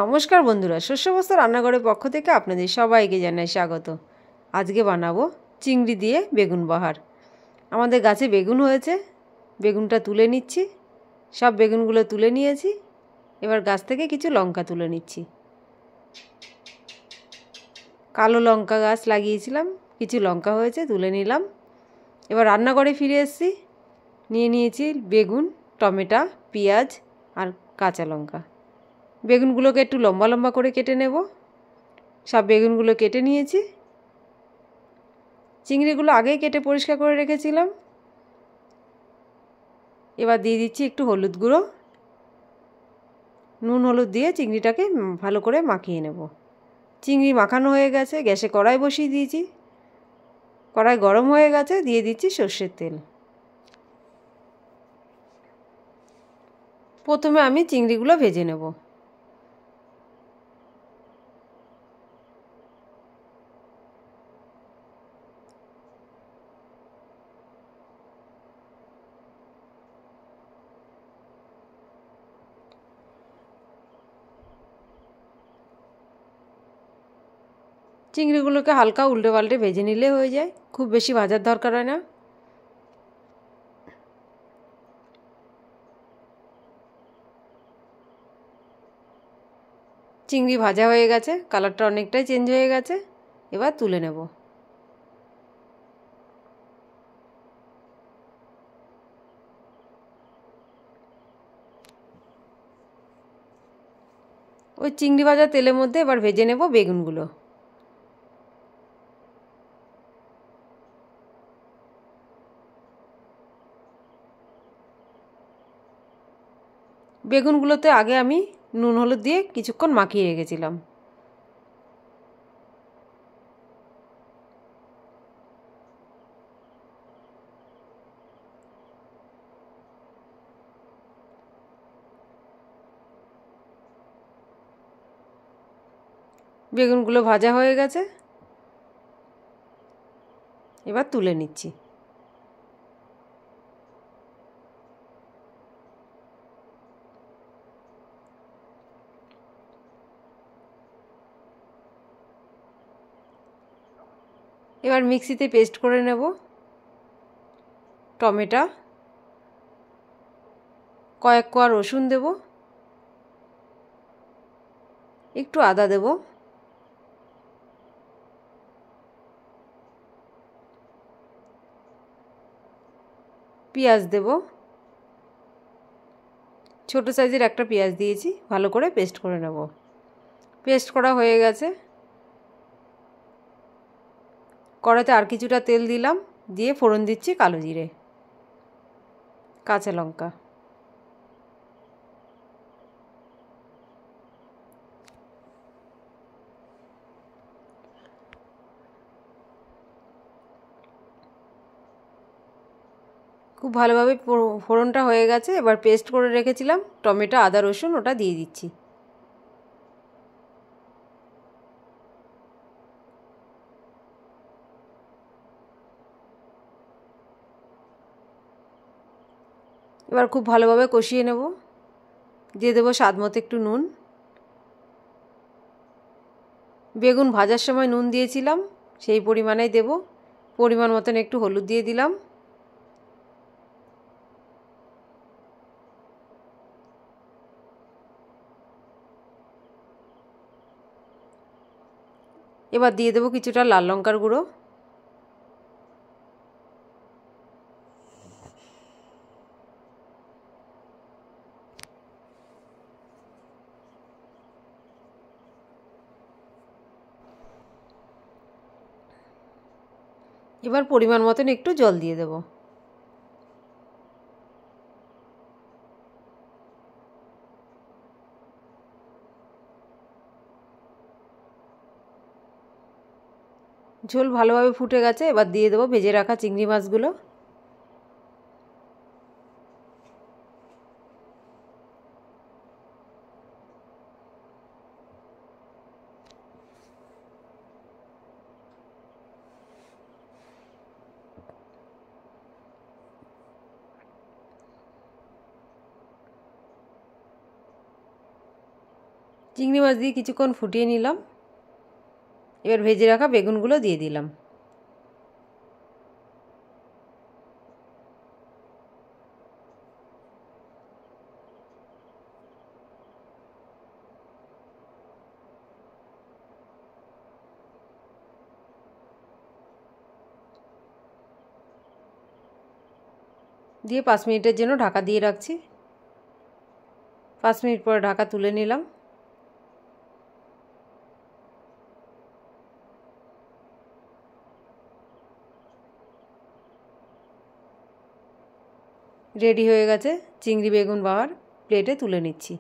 নমস্কার বন্ধুরা, শস্যবস্তা রান্নাঘরের পক্ষ থেকে আপনাদের সবাইকে জানাই স্বাগত। আজকে বানাবো চিংড়ি দিয়ে বেগুন বাহার। আমাদের গাছে বেগুন হয়েছে, বেগুনটা তুলে নিচ্ছি। সব বেগুনগুলো তুলে নিয়েছি। এবার গাছ থেকে কিছু লঙ্কা তুলে নিচ্ছি। কালো লঙ্কা গাছ লাগিয়েছিলাম, কিছু লঙ্কা হয়েছে, তুলে নিলাম। এবার রান্নাঘরে ফিরে এসেছি। নিয়ে নিয়েছি বেগুন, টমেটো, পেঁয়াজ আর কাঁচা লঙ্কা। বেগুনগুলোকে একটু লম্বা লম্বা করে কেটে নেব। সব বেগুনগুলো কেটে নিয়েছি। চিংড়িগুলো আগেই কেটে পরিষ্কার করে রেখেছিলাম। এবার দিয়ে দিচ্ছি একটু হলুদ গুঁড়ো, নুন হলুদ দিয়ে চিংড়িটাকে ভালো করে মাখিয়ে নেব। চিংড়ি মাখানো হয়ে গেছে, গ্যাসে কড়াই বসিয়ে দিয়েছি। কড়াই গরম হয়ে গেছে, দিয়ে দিচ্ছি সর্ষের তেল। প্রথমে আমি চিংড়িগুলো ভেজে নেব। চিংড়িগুলোকে হালকা উল্টে পাল্টে ভেজে নিলে হয়ে যায়, খুব বেশি ভাজার দরকার হয় না। চিংড়ি ভাজা হয়ে গেছে, কালারটা অনেকটাই চেঞ্জ হয়ে গেছে। এবার তুলে নেব। ওই চিংড়ি ভাজা তেলের মধ্যে এবার ভেজে নেব বেগুনগুলো। বেগুনগুলোতে আগে আমি নুন হলুদ দিয়ে কিছুক্ষণ মাখিয়ে রেখেছিলাম। বেগুনগুলো ভাজা হয়ে গেছে, এবার তুলে নিচ্ছি। এবার মিক্সিতে পেস্ট করে নেব। টমেটো, কয়েক কোয়া রসুন দেব, একটু আদা দেব, পেঁয়াজ দেব। ছোটো সাইজের একটা পেঁয়াজ দিয়েছি, ভালো করে পেস্ট করে নেব। পেস্ট করা হয়ে গেছে। কড়াইতে আর কিছুটা তেল দিলাম, দিয়ে ফোড়ন দিচ্ছি কালো জিরে, কাঁচা লঙ্কা। খুব ভালোভাবে ফোড়নটা হয়ে গেছে। এবার পেস্ট করে রেখেছিলাম টমেটো, আদা, রসুন, ওটা দিয়ে দিচ্ছি। এবার খুব ভালোভাবে কষিয়ে নেব। দিয়ে দেবো স্বাদ মতো একটু নুন। বেগুন ভাজার সময় নুন দিয়েছিলাম, সেই পরিমাণেই দেব। পরিমাণ মতন একটু হলুদ দিয়ে দিলাম। এবার দিয়ে দেবো কিছুটা লাল লঙ্কার গুঁড়ো। এবার পরিমাণ মতন একটু জল দিয়ে দেব। ঝোল ভালোভাবে ফুটে গেছে, এবার দিয়ে দেবো ভেজে রাখা চিংড়ি মাছগুলো। চিংড়ি মাছ দিয়ে কিছুক্ষণ ফুটিয়ে নিলাম। এবার ভেজে রাখা বেগুনগুলো দিয়ে দিলাম। দিয়ে 5 মিনিটের জন্য ঢাকা দিয়ে রাখছি। 5 মিনিট পরে ঢাকা তুলে নিলাম। রেডি হয়ে গেছে চিংড়ি বেগুন বাহার, প্লেটে তুলে নিচ্ছি।